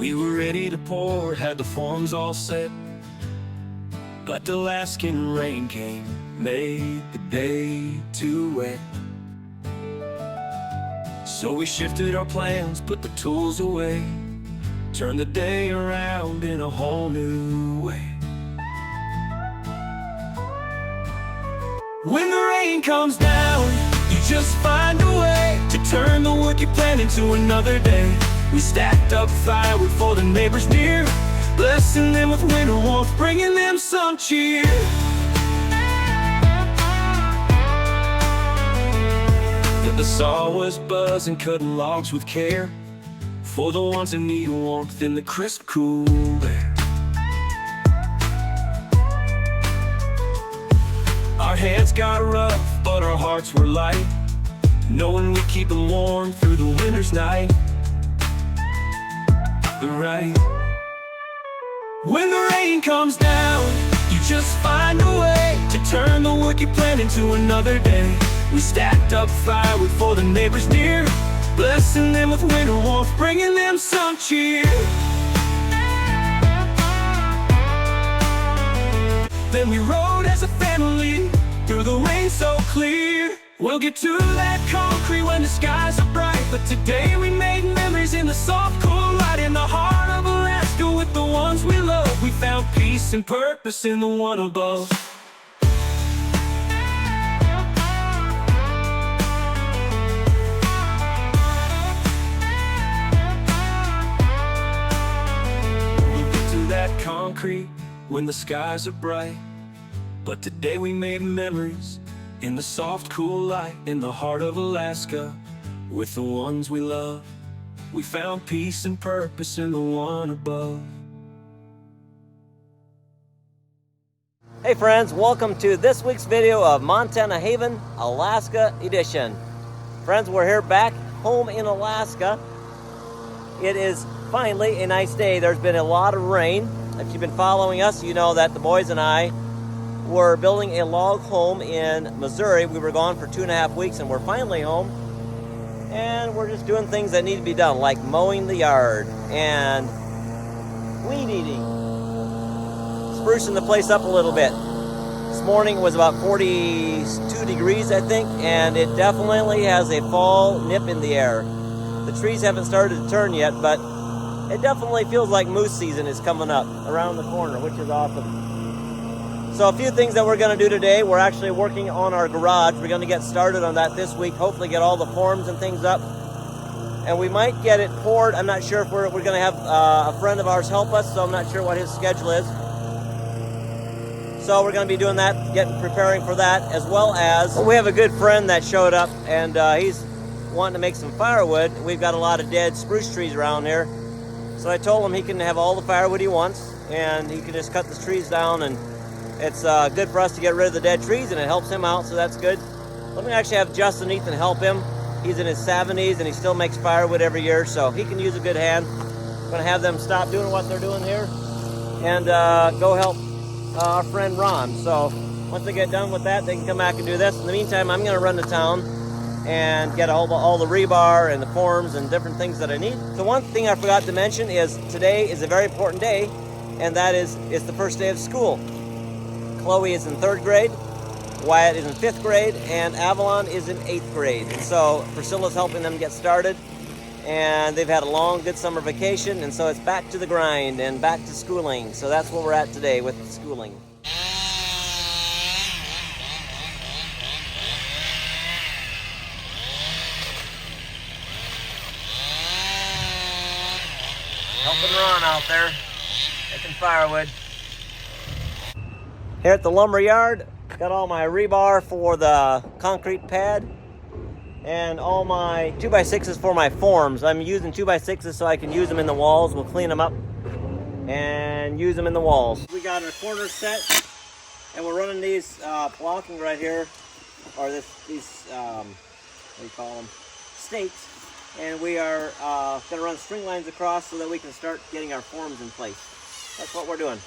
We were ready to pour, had the forms all set, but the Alaskan rain came, made the day too wet. So we shifted our plans, put the tools away, turned the day around in a whole new way. When the rain comes down, you just find a way to turn the work you planned into another day. We stacked up firewood for the neighbors near, blessing them with winter warmth, bringing them some cheer. The saw was buzzing, cutting logs with care, for the ones that need warmth in the crisp, cool air. Our hands got rough, but our hearts were light, knowing we'd keep them warm through the winter's night. Right. When the rain comes down, you just find a way to turn the work you planned into another day. We stacked up firewood for the neighbors near, blessing them with winter warmth, bringing them some cheer. Then we rode as a family through the rain so clear. We'll get to that concrete when the skies are bright, but today we made memories in the soft, cool light, in the heart of Alaska with the ones we love. We found peace and purpose in the one above. We'll get to that concrete when the skies are bright, but today we made memories in the soft, cool light, in the heart of Alaska with the ones we love. We found peace and purpose in the one above. Hey friends, welcome to this week's video of Montana Haven, Alaska edition. Friends, we're here back home in Alaska. It is finally a nice day. There's been a lot of rain. If you've been following us, you know that the boys and I were building a log home in Missouri. We were gone for 2.5 weeks and we're finally home. And we're just doing things that need to be done, like mowing the yard and weed eating, sprucing the place up a little bit. This morning it was about 42 degrees, I think, and it definitely has a fall nip in the air. The trees haven't started to turn yet, but it definitely feels like moose season is coming up around the corner, which is awesome. So a few things that we're going to do today. We're actually working on our garage. We're going to get started on that this week, hopefully get all the forms and things up. And we might get it poured. I'm not sure if we're going to have a friend of ours help us, so I'm not sure what his schedule is. So we're going to be doing that, preparing for that, as well as we have a good friend that showed up, and he's wanting to make some firewood. We've got a lot of dead spruce trees around here. So I told him he can have all the firewood he wants, and he can just cut the trees down, and it's good for us to get rid of the dead trees, and it helps him out, so that's good. Let me actually have Justin Ethan help him. He's in his 70s, and he still makes firewood every year, so he can use a good hand. I'm going to have them stop doing what they're doing here and go help our friend Ron. So once they get done with that, they can come back and do this. In the meantime, I'm going to run to town and get all the rebar and the forms and different things that I need. So one thing I forgot to mention is today is a very important day, and that is it's the first day of school. Chloe is in 3rd grade, Wyatt is in 5th grade, and Avalon is in 8th grade. And so Priscilla's helping them get started, and they've had a long, good summer vacation, and so it's back to the grind and back to schooling. So that's where we're at today with schooling. Helping Ron out there, making firewood. Here at the lumber yard, got all my rebar for the concrete pad and all my 2x6s for my forms. I'm using 2x6s so I can use them in the walls. We'll clean them up and use them in the walls. We got our corner set, and we're running these blocking right here, or these what do you call them? Stakes. And we are going to run string lines across so that we can start getting our forms in place. That's what we're doing.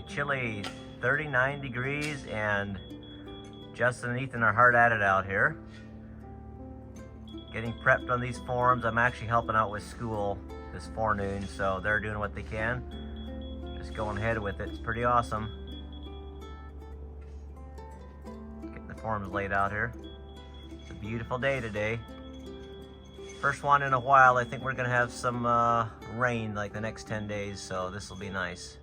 a chilly 39 degrees, and Justin and Ethan are hard at it out here. Getting prepped on these forms. I'm actually helping out with school this forenoon, so they're doing what they can. Just going ahead with it. It's pretty awesome. Getting the forms laid out here. It's a beautiful day today. First one in a while. I think we're gonna have some rain like the next 10 days, so this will be nice.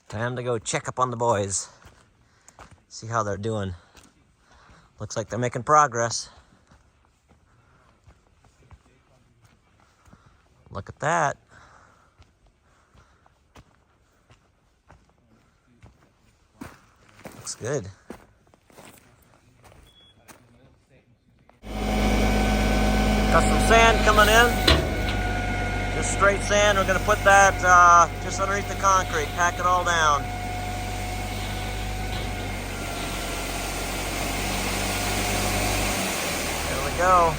Time to go check up on the boys. See how they're doing. Looks like they're making progress. Look at that. Looks good. Got some sand coming in. Just straight sand. We're gonna put that just underneath the concrete. Pack it all down. There we go.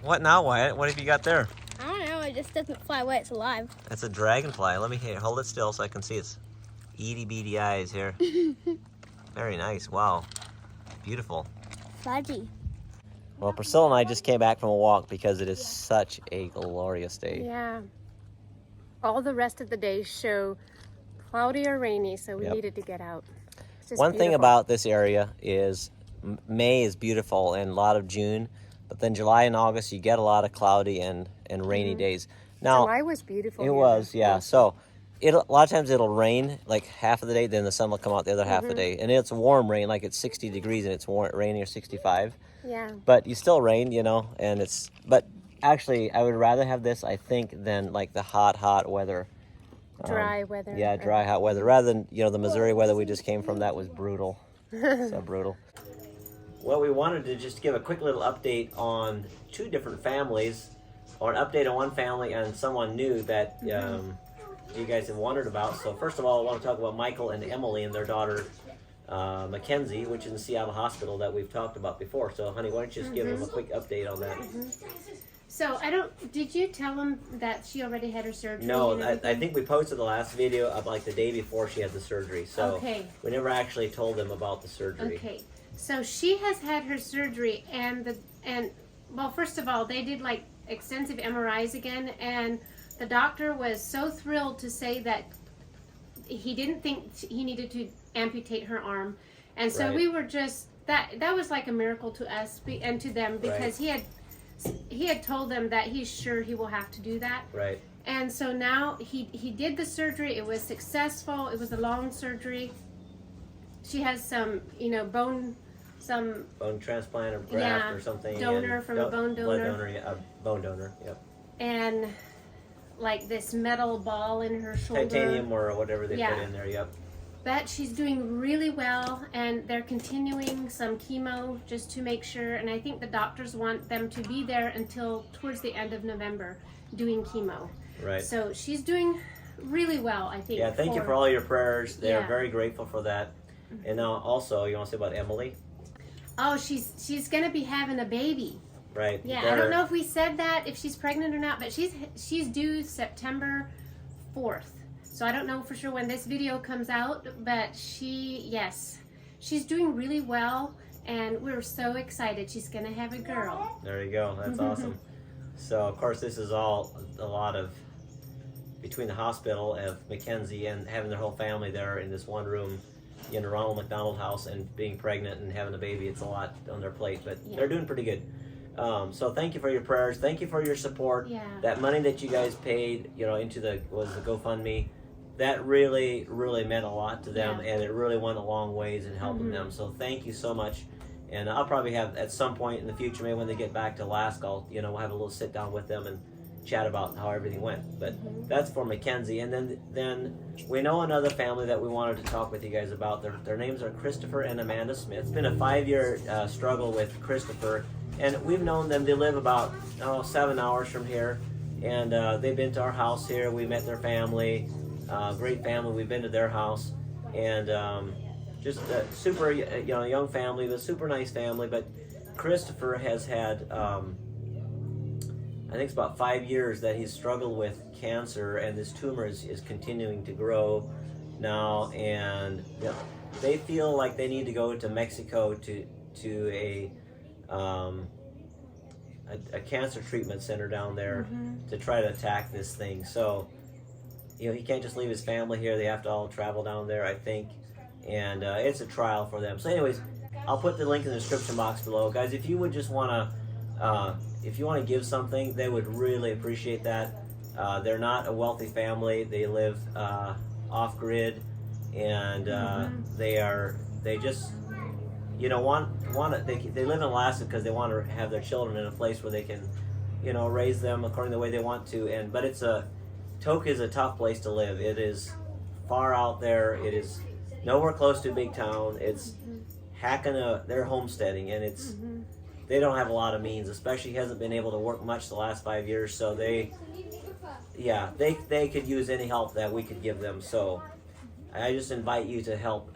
What now, Wyatt? What have you got there? I don't know, it just doesn't fly away, it's alive. That's a dragonfly. Let me hold it still so I can see its itty bitty eyes here. Very nice. Wow. Beautiful. Fudgy. Well, Priscilla and I just came back from a walk because it is such a glorious day. Yeah. All the rest of the days show cloudy or rainy, so we Yep. needed to get out. It's just One thing beautiful. about this area is May is beautiful and a lot of June, but then July and August you get a lot of cloudy and rainy days. Now, July was beautiful. it here. was, yeah. So a lot of times it'll rain like half of the day, then the sun will come out the other half of the day. And it's warm rain, like it's 60 degrees and it's raining or 65. Yeah. But you still rain, you know, and but actually I would rather have this, I think, than like the hot weather. Dry weather. Yeah, dry, hot weather. Rather than, the Missouri weather we just came from, that was brutal. So brutal. Well, we wanted to just give a quick little update on two different families, or an update on one family and someone new that you guys have wondered about. So first of all, I want to talk about Michael and Emily and their daughter, Mackenzie, which is in the Seattle hospital that we've talked about before. So, honey, why don't you just give them a quick update on that? So, did you tell them that she already had her surgery? No, and I everything? think we posted the last video of like the day before she had the surgery. So Okay. we never actually told them about the surgery. Okay. So she has had her surgery, and well, first of all, they did like extensive MRIs again, and the doctor was so thrilled to say that he didn't think he needed to amputate her arm, and so Right. we were just that was like a miracle to us and to them, because he had told them that he's sure he will have to do that. Right. And so now he did the surgery. It was successful. It was a long surgery. She has some, bone transplant or graft or something. Donor and from a bone blood donor. donor, yeah, a bone donor. Yep. And like this metal ball in her shoulder. Titanium or whatever they Yeah. put in there. Yep. But she's doing really well, and they're continuing some chemo just to make sure. And I think the doctors want them to be there until towards the end of November doing chemo. Right. So she's doing really well, I think. Yeah. Thank you for all your prayers. They're Yeah. very grateful for that. And now also, you want to say about Emily? Oh, she's gonna be having a baby. Right. Yeah, I don't know if we said that, if she's pregnant or not, but she's due September 4th. So I don't know for sure when this video comes out, but she's doing really well, and we're so excited. She's gonna have a girl. There you go. That's awesome. So of course this is all a lot of between the hospital of Mackenzie and having their whole family there in this one room in the Ronald McDonald house and being pregnant and having a baby. It's a lot on their plate, but they're doing pretty good. So thank you for your prayers. Thank you for your support. Yeah. That money that you guys paid, into the GoFundMe, that really, really meant a lot to them, Yeah. and it really went a long ways in helping them. So thank you so much. And I'll probably have at some point in the future, maybe when they get back to Alaska, we'll have a little sit down with them and chat about how everything went. But that's for Mackenzie. And then we know another family that we wanted to talk with you guys about. Their names are Christopher and Amanda Smith. It's been a 5-year struggle with Christopher, and we've known them. They live about 7 hours from here, and they've been to our house here. We met their family, great family. We've been to their house, and just a super, young family, but super nice family. But Christopher has had, I think it's about 5 years that he's struggled with cancer, and this tumor is continuing to grow now, and they feel like they need to go to Mexico to a cancer treatment center down there to try to attack this thing. So, he can't just leave his family here. They have to all travel down there, I think, and it's a trial for them. So anyways, I'll put the link in the description box below. Guys, if you would just want to, if you want to give something, they would really appreciate that. They're not a wealthy family. They live off-grid, and they just, they live in Alaska because they want to have their children in a place where they can, raise them according to the way they want to. But Tok is a tough place to live. It is far out there. It is nowhere close to a big town. It's they're homesteading, and they don't have a lot of means. Especially, he hasn't been able to work much the last 5 years. So they could use any help that we could give them. So I just invite you to help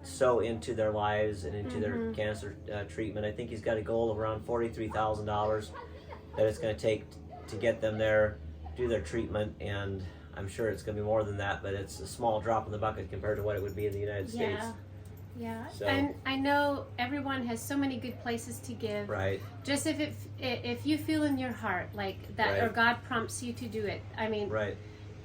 sow into their lives and into their cancer treatment. I think he's got a goal of around $43,000 that it's going to take to get them there, do their treatment, and I'm sure it's going to be more than that, but it's a small drop in the bucket compared to what it would be in the United States. Yeah, so, and I know everyone has so many good places to give. Right. Just if you feel in your heart like that, right, or God prompts you to do it. I mean, right,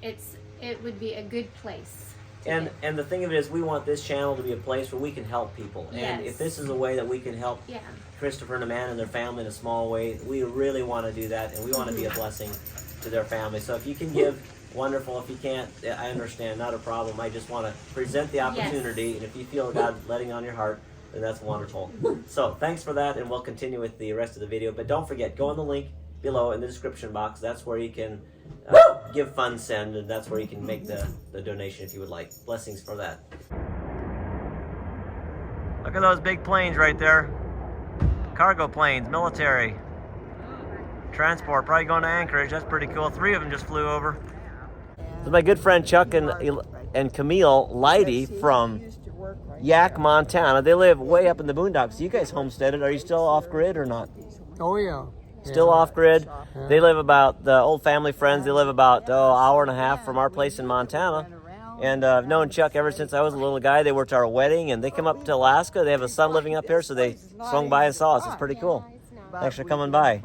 it would be a good place. And the thing of it is, we want this channel to be a place where we can help people. Yes. And if this is a way that we can help Christopher and Amanda and their family in a small way, we really want to do that, and we want to be a blessing to their family. So if you can give, wonderful. If you can't, I understand, not a problem. I just want to present the opportunity, and if you feel God letting on your heart, then that's wonderful. So thanks for that, and we'll continue with the rest of the video. But don't forget, go on the link below in the description box. That's where you can give funds send, and that's where you can make the donation if you would like. Blessings for that. Look at those big planes right there. Cargo planes, military. Transport, probably going to Anchorage. That's pretty cool. 3 of them just flew over. This is my good friend Chuck and Camille Leidy from Yak, Montana. They live way up in the boondocks. You guys homesteaded. Are you still off-grid or not? Oh, yeah. Still off-grid. They live about, the old family friends, they live about an hour and a half from our place in Montana. And I've known Chuck ever since I was a little guy. They worked our wedding, and they come up to Alaska. They have a son living up here, so they swung by and saw us. It's pretty cool. Thanks for coming by.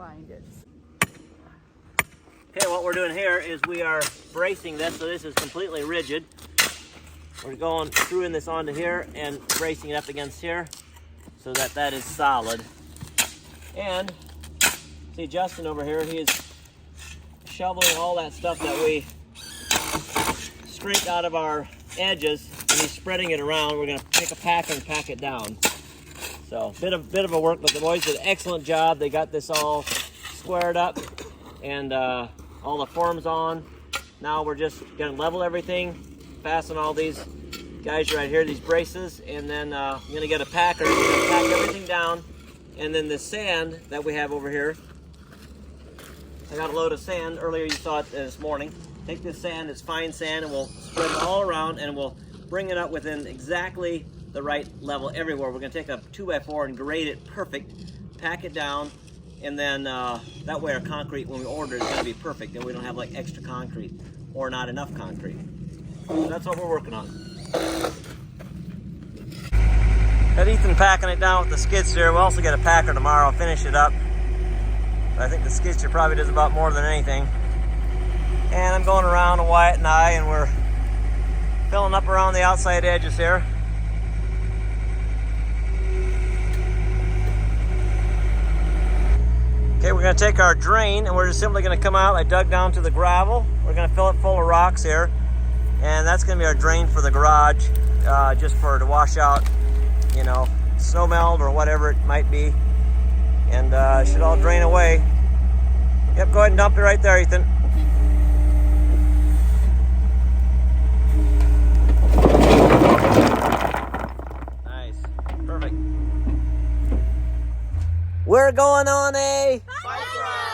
Okay, what we're doing here is we are bracing this, so this is completely rigid. We're screwing this onto here and bracing it up against here so that is solid. And see Justin over here, he is shoveling all that stuff that we scraped out of our edges, and he's spreading it around. We're going to take a pack and pack it down. So bit of a work, but the boys did an excellent job. They got this all squared up and all the forms on. Now we're just going to level everything, fasten all these guys right here, these braces, and then I'm going to get a packer to pack everything down. And then the sand that we have over here, I got a load of sand earlier. You saw it this morning. Take this sand, it's fine sand, and we'll spread it all around, and we'll bring it up within exactly the right level everywhere. We're going to take a 2x4 and grade it perfect, pack it down, and then that way our concrete, when we order, is going to be perfect, and we don't have like extra concrete or not enough concrete. So that's what we're working on. Got Ethan packing it down with the skid steer. We'll also get a packer tomorrow, finish it up. But I think the skid steer probably does about more than anything. And I'm going around, Wyatt and I, and we're filling up around the outside edges here. Okay, we're going to take our drain, and we're just simply going to come out. I dug down to the gravel. We're going to fill it full of rocks here, and that's going to be our drain for the garage, just to wash out, snow melt or whatever it might be, and it should all drain away. Yep, go ahead and dump it right there, Ethan. Nice, perfect. We're going on a bike ride.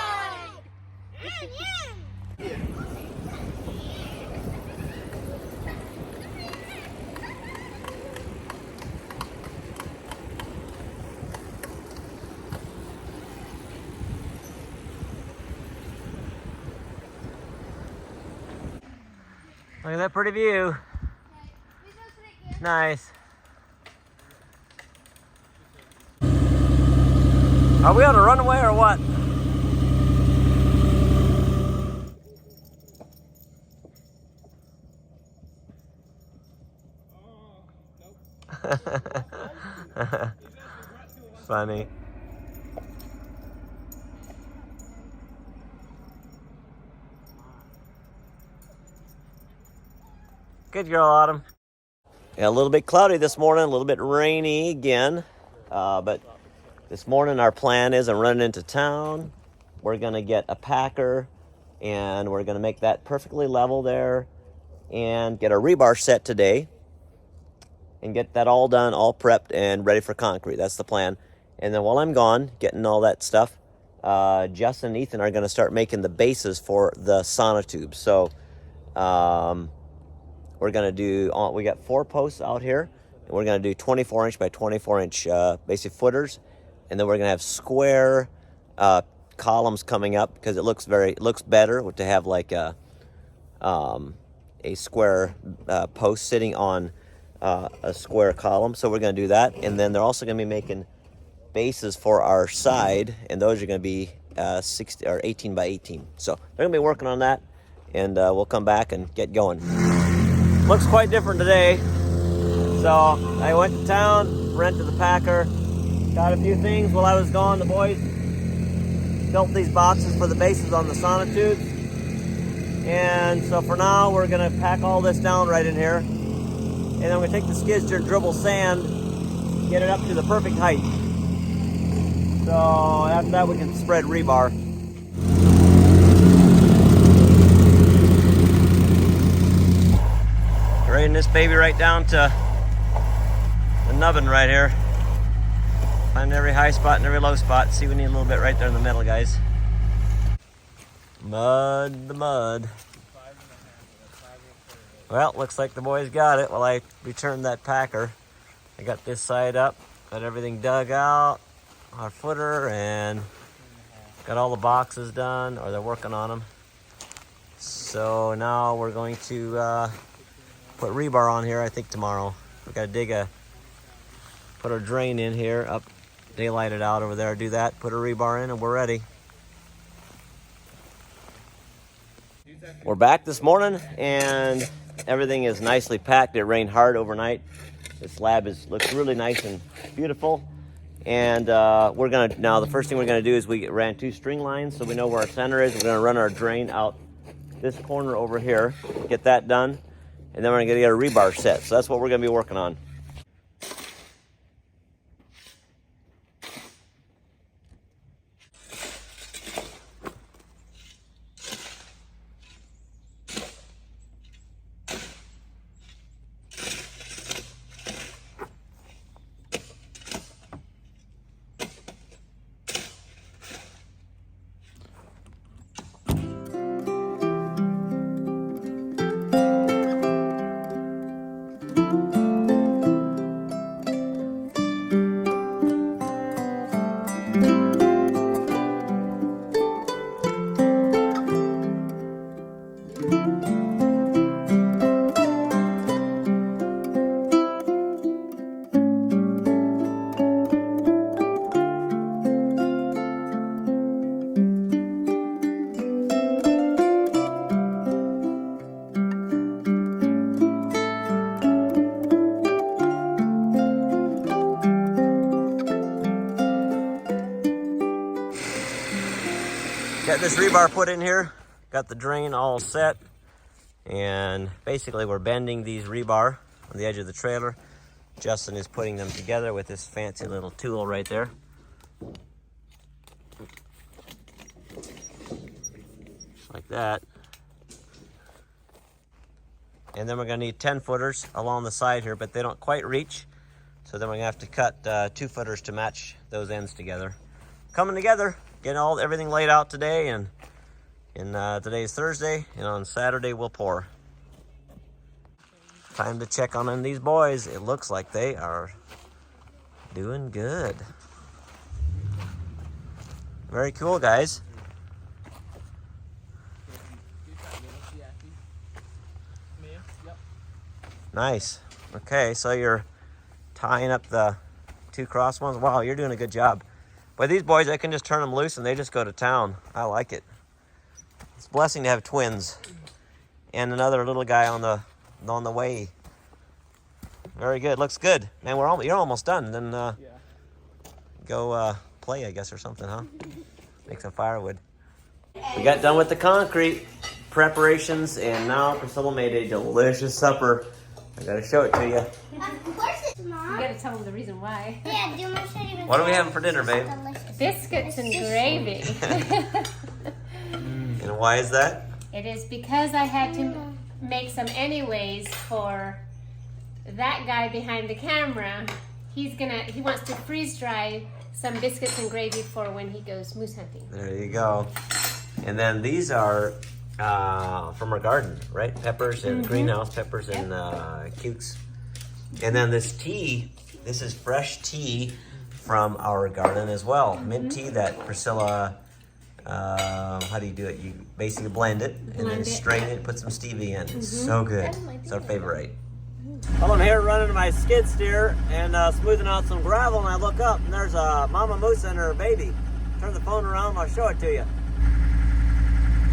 Look at that pretty view. Nice. Are we on a runaway or what? Funny. Good girl, Autumn. Yeah, a little bit cloudy this morning, a little bit rainy again. But this morning our plan is I'm running into town. We're gonna get a packer and we're gonna make that perfectly level there and get a rebar set today and get that all done, all prepped and ready for concrete. That's the plan. And then while I'm gone, getting all that stuff, Justin and Ethan are gonna start making the bases for the sonotubes. So, we're gonna do, we got 4 posts out here, and we're gonna do 24 inch by 24 inch basic footers, and then we're gonna have square columns coming up because it looks better to have like a square post sitting on a square column. So we're gonna do that, and then they're also gonna be making bases for our side, and those are gonna be 60 or 18 by 18. So they're gonna be working on that, and we'll come back and get going. Looks quite different today. So I went to town, rented the packer, got a few things while I was gone. The boys built these boxes for the bases on the sonotubes. And so for now, we're gonna pack all this down right in here. And then we're gonna take the skid steer and dribble sand, get it up to the perfect height. So after that, we can spread rebar. Grading this baby right down to the nubbin right here. Find every high spot and every low spot. See, we need a little bit right there in the middle, guys. Mud, the mud. Well, looks like the boys got it. While I returned that packer, I got this side up, got everything dug out, our footer, and got all the boxes done, or they're working on them. So now we're going to put rebar on here, I think tomorrow. We gotta put our drain in here, up, daylight it out over there, do that, put a rebar in, and we're ready. We're back this morning, and everything is nicely packed. It rained hard overnight. The slab looks really nice and beautiful. And the first thing we're gonna do is we ran 2 string lines so we know where our center is. We're gonna run our drain out this corner over here, get that done. And then we're gonna get a rebar set. So that's what we're gonna be working on. Got this rebar put in here, got the drain all set, and basically we're bending these rebar on the edge of the trailer. Justin is putting them together with this fancy little tool right there. Like that. And then we're gonna need 10 footers along the side here, but they don't quite reach. So then we're gonna have to cut 2 footers to match those ends together. Coming together. Getting everything laid out today, and today's Thursday, and on Saturday we'll pour. Time to check on these boys. It looks like they are doing good. Very cool, guys. Yep. Nice. Okay, so you're tying up the 2 cross ones. Wow, you're doing a good job. But these boys, I can just turn them loose and they just go to town. I like it. It's a blessing to have twins. And another little guy on the way. Very good. Looks good. Man, you're almost done. Then go play, I guess, or something, huh? Make some firewood. We got done with the concrete preparations, and now Priscilla made a delicious supper. I gotta show it to you. Of course it's Mom. You gotta tell them the reason why. Yeah, do you want to show you? What are we having for dinner, babe? Biscuits and gravy. And why is that? It is because I had to make some anyways for that guy behind the camera. He wants to freeze dry some biscuits and gravy for when he goes moose hunting. There you go. And then these are from our garden, right? Peppers and greenhouse peppers and cukes. And then this tea, this is fresh tea from our garden as well. Mint tea that Priscilla, how do you do it? You basically blend it and then strain it, put some stevia in. It's so good. It's our favorite. Well, I'm here running my skid steer and smoothing out some gravel, and I look up and there's a mama moose and her baby. Turn the phone around and I'll show it to you.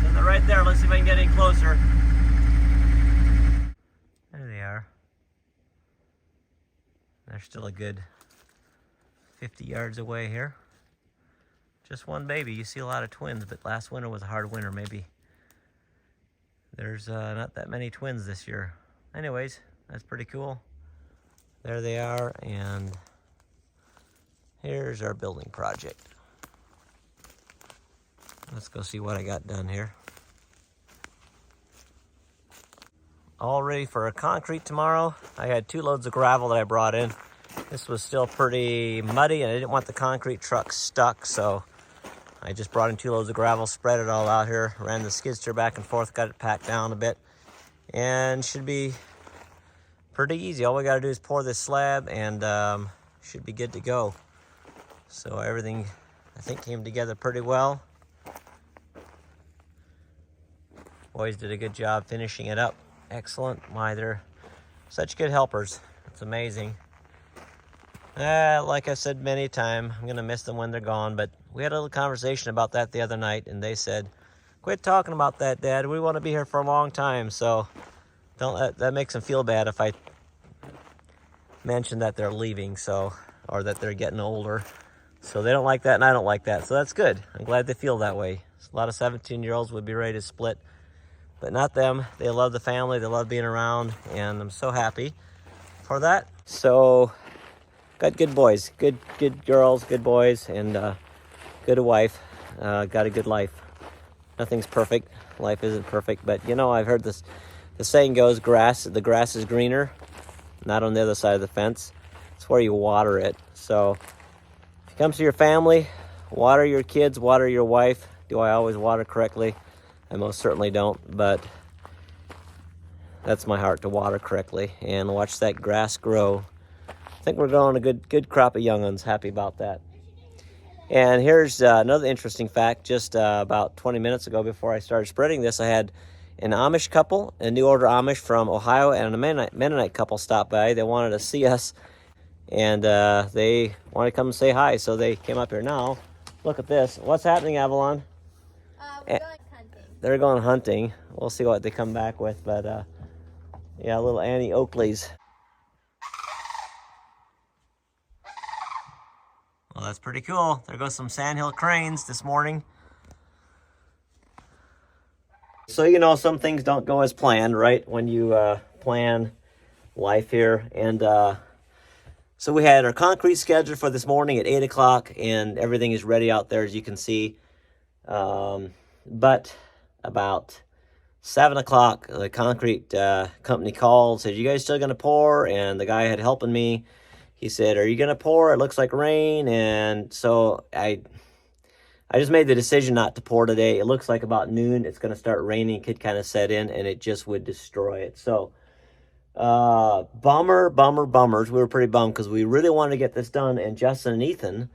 So they're right there. Let's see if I can get any closer. There they are. They're still a good 50 yards away here. Just one baby. You see a lot of twins, but last winter was a hard winter. Maybe there's not that many twins this year. Anyways, that's pretty cool. There they are, and here's our building project. Let's go see what I got done here. All ready for a concrete tomorrow. I had 2 loads of gravel that I brought in. This was still pretty muddy and I didn't want the concrete truck stuck, so I just brought in 2 loads of gravel, spread it all out here, ran the skid steer back and forth, got it packed down a bit, and should be pretty easy. All we got to do is pour this slab and should be good to go. So everything, I think, came together pretty well. Boys did a good job finishing it up. Excellent. Why, they're such good helpers. It's amazing. Like I said many times, I'm going to miss them when they're gone, but we had a little conversation about that the other night, and they said, quit talking about that, Dad. We want to be here for a long time, so that makes them feel bad if I mention that they're leaving, so, or that they're getting older. So they don't like that, and I don't like that, so that's good. I'm glad they feel that way. A lot of 17-year-olds would be ready to split, but not them. They love the family, they love being around, and I'm so happy for that. So got good boys, good girls, good boys, and good wife. Got a good life. Nothing's perfect. Life isn't perfect, but you know, I've heard this. The saying goes, the grass is greener, not on the other side of the fence. It's where you water it. So if it comes to your family, water your kids, water your wife. Do I always water correctly? I most certainly don't, but that's my heart, to water correctly and watch that grass grow. I think we're growing a good crop of young ones. Happy about that. And here's another interesting fact. Just about 20 minutes ago, before I started spreading this, I had an Amish couple, a New Order Amish from Ohio, and a Mennonite couple stop by. They wanted to see us, and they wanted to come and say hi, so they came up here. Now, look at this. What's happening, Avalon? We're going hunting. They're going hunting. We'll see what they come back with, but yeah, little Annie Oakleys. Well, that's pretty cool. There goes some sandhill cranes this morning. So, you know, some things don't go as planned, right? When you plan life here. And so we had our concrete scheduled for this morning at 8 o'clock, and everything is ready out there, as you can see. But about 7 o'clock, the concrete company called, said, you guys still going to pour? And the guy had helping me. He said, are you going to pour? It looks like rain. And so I just made the decision not to pour today. It looks like about noon it's going to start raining. It could kind of set in, and it just would destroy it. So bummers. We were pretty bummed because we really wanted to get this done. And Justin and Ethan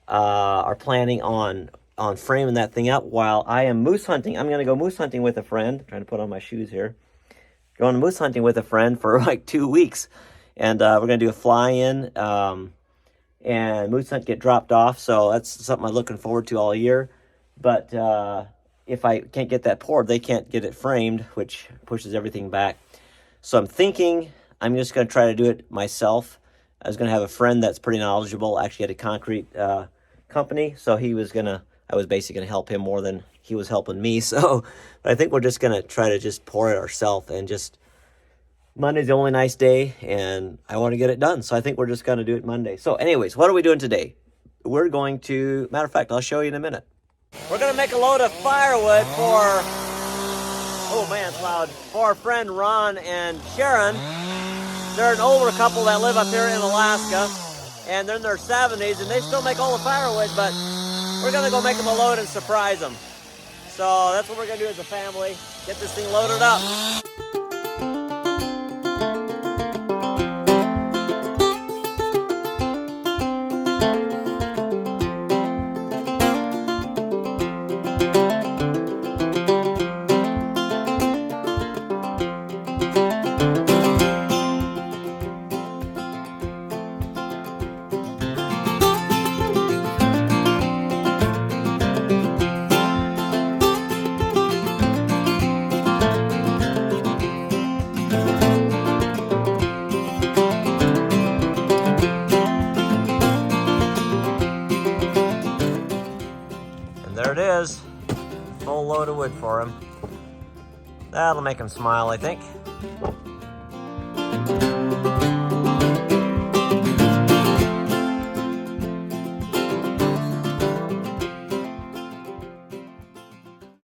are planning on framing that thing up while I am moose hunting. I'm going to go moose hunting with a friend. I'm trying to put on my shoes here. going moose hunting with a friend for like 2 weeks. And we're going to do a fly-in and moose hunt, get dropped off. So that's something I'm looking forward to all year. But if I can't get that poured, they can't get it framed, which pushes everything back. So I'm thinking I'm just going to try to do it myself. I was going to have a friend that's pretty knowledgeable, actually had a concrete company. So I was basically going to help him more than he was helping me. So but I think we're just going to try to just pour it ourselves, and just Monday's the only nice day and I want to get it done. So I think we're just going to do it Monday. So anyways, what are we doing today? We're going to, matter of fact, I'll show you in a minute. We're going to make a load of firewood for, oh man, it's loud, for our friend Ron and Sharon. They're an older couple that live up here in Alaska, and they're in their 70s, and they still make all the firewood, but we're going to go make them a load and surprise them. So that's what we're going to do as a family, get this thing loaded up. There it is, full load of wood for him. That'll make him smile, I think.